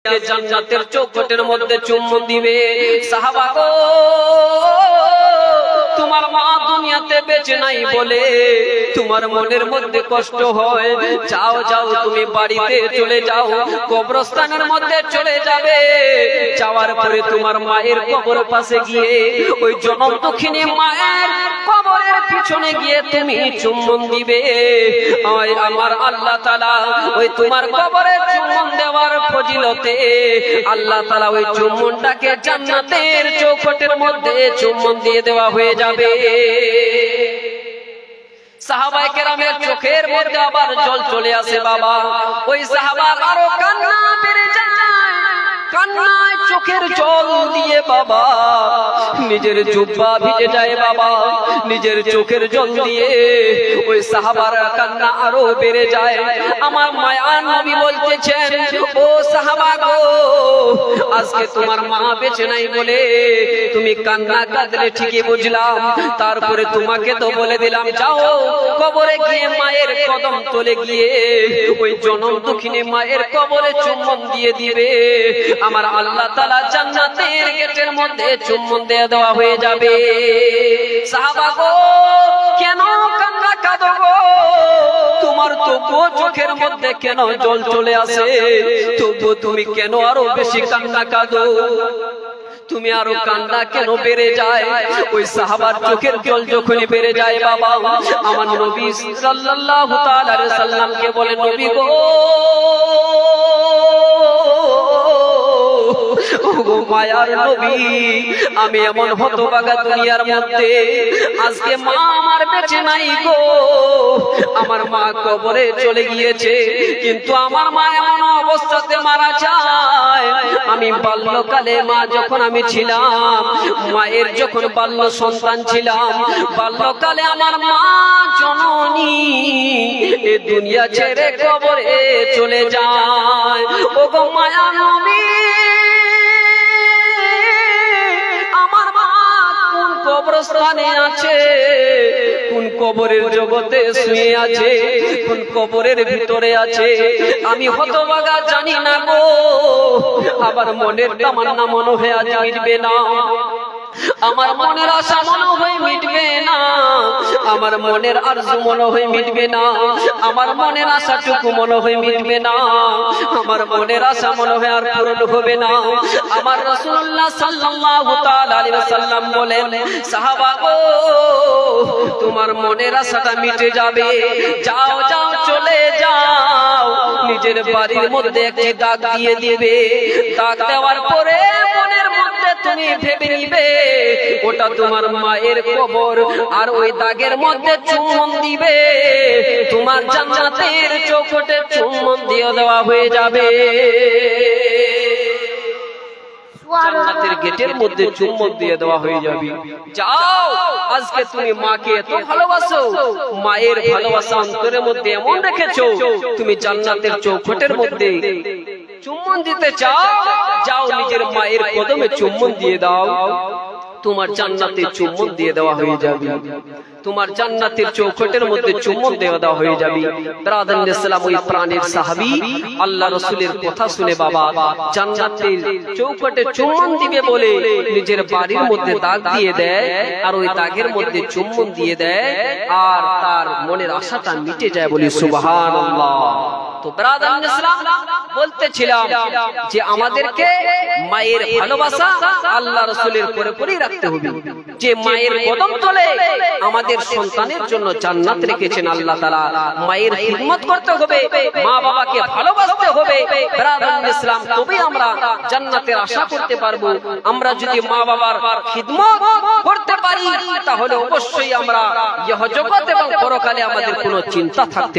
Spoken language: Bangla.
আজকে জান্নাতের চৌখটের মধ্যে চুম্বন দিবে। সাহাবা গো, তোমার মা দুনিয়াতে বেঁচে নাই বলে তোমার মনের মধ্যে কষ্ট হয়, যাও যাও তুমি বাড়িতে চলে যাও, কবরস্থানের মধ্যে চলে যাবে। যাওয়ার পরে তোমার মায়ের কবর পাশে গিয়ে ওই জনম দুঃখিনী মায়ের কবরের পিছনে গিয়ে তুমি চুম্বন দিবে। আমার আল্লাহ তাআলা ওই তোমার কবরে চুম্বন দেওয়ার ফজিলতে আল্লাহ তাআলা ওই চুম্বনটাকে জান্নাতের চৌখটের মধ্যে চুম্বন দিয়ে দেওয়া হয়ে যাবে। সাহাবায়ে কেরামের চোখের মধ্যে আবার জল চলে আসে বাবা। ওই সাহাবার আরো কান্না বেড়ে যায়, কান্নায় চোখের জল দিয়ে বাবা নিজের জুব্বা ভিজে যায় বাবা, নিজের চোখের জল দিয়ে ওই সাহাবার কান্না আরো বেড়ে যায়। আমার মায়ার নবী বলতেছেন, ও সাহাবা গো, আজকে তোমার মা বেঁচে নাই বলে তুমি কান্না কাঁদলে ঠিকই বুঝলাম, তারপরে তোমাকে তো বলে দিলাম যাও কবরে গিয়ে মায়ের কদম তলে গিয়ে ওই জনম দুঃখিনী মায়ের কবরে চুম্বন দিয়ে দিবে। আমার আল্লাহ তাআলা জান্নাতের গেটের মধ্যে চুম্বন দিয়ে দেওয়া হয়ে যাবে। সাহাবা গো, কেন কান্না কাঁদো গো? তোমার তবুও চোখের মধ্যে কেন জল চলে আসে? তবুও তুমি কেন আরো বেশি কান্না কাঁদো? তুমি আরো কান্না কেন বেড়ে যায়? ওই সাহাবার চোখের জল যখনই বেড়ে যায় বাবা, আমার নবী সাল্লাল্লাহু তাআলা আলাইহি সাল্লামকে বলে, নবী গো, মায়ার নবী, আমি এমন হতভাগা দুনিয়ার মধ্যে আজকে মা আমার বেঁচে নাই গো। আমার মা কবরে চলে গিয়েছে, কিন্তু আমার মা এমন অবস্থাতে মারা যায়। আমি বাল্যকালে মা যখন আমি ছিলাম, মায়ের যখন বাল্য সন্তান ছিলাম, বাল্যকালে আমার মা জননী এ দুনিয়া ছেড়ে কবরে চলে যায়। ও গো মায়ার নবী, কবরস্থানে আছে, কোন কবরের জগতে শুয়ে আছে, কোন কবরের ভিতরে আছে, আমি হতভাগা জানি না গো। আবার মনের তামান্না মনে হয় আজ মিটবে না, আমার মনের আশা মনে হয় মিটবে না, আমার মনের আরজু মনে হয় মিটবে না, আমার মনের আশাটুকু মনে হয় মিটবে না, আমার মনের আশা মনে হয় আর পূরণ হবে না। আমার রাসূলুল্লাহ সাল্লাল্লাহু তাআলা আলাইহি ওয়াসাল্লাম বলেন, সাহাবা গো, তোমার মনের আশাটা মিটে যাবে, যাও যাও চলে যাও, নিজের বাড়ির মধ্যে একটি দাগ দিয়ে দিবে। দাগ দেওয়ার পরে মনের মধ্যে তুমি ভেবে নিবে ওটা তোমার মায়ের কবর, আর ওই দাগের মধ্যে চুম্বন দিবে, তোমার জান্নাতের চৌখটে চুম্বন দিয়ে দেওয়া হয়ে যাবে। জান্নাতের গেটের মধ্যে চুম্বন দিয়ে দেওয়া হয়ে যাবে। যাও, আজকে তুমি মাকে এত ভালোবাসো, মায়ের ভালোবাসা অন্তরের মধ্যে এমন রেখেছো, তুমি জান্নাতের চৌখটের মধ্যে চুম্বন দিতে চাও, যাও নিজের মায়ের কদমে চুম্বন দিয়ে দাও, তোমার জান্নাতে চুম্বন দিয়ে দেওয়া হয়ে যাবে, তোমার জান্নাতের চৌখটের মধ্যে চুম্বন দেওয়া হয়ে যাবে। ব্রাদার ইসলাম, ওই প্রাণের সাহাবী আল্লাহ রাসূলের কথা শুনে বাবা জান্নাতের চৌখটে চুম্বন দিবে বলে নিজের বাড়ির মধ্যে দাগ দিয়ে দেয়, আর ওই দাগের মধ্যে চুম্বন দিয়ে দেয়, আর তার মনের আশাটা মিটে যায় বলি সুবহানাল্লাহ। তো ব্রাদার ইসলাম, বলতেছিলাম যে আমাদেরকে মায়ের ভালোবাসা আল্লাহ রাসূলের পুরোপুরি রাখতে হবে। যে মায়ের কদম তলে আমাদের সন্তানের জন্য জান্নাত রেখেছেন আল্লাহ তাআলা, মায়ের খিদমত করতে হবে, মা বাবাকে ভালোবাসতে হবে। ব্রাদার ইসলাম, তবেই আমরা জান্নাতের আশা করতে পারবো। আমরা যদি মা বাবার খিদমত করতে পারি, তাহলে অবশ্যই আমরা ইহ জগৎ এবং পরকালে আমাদের কোনো চিন্তা থাকতে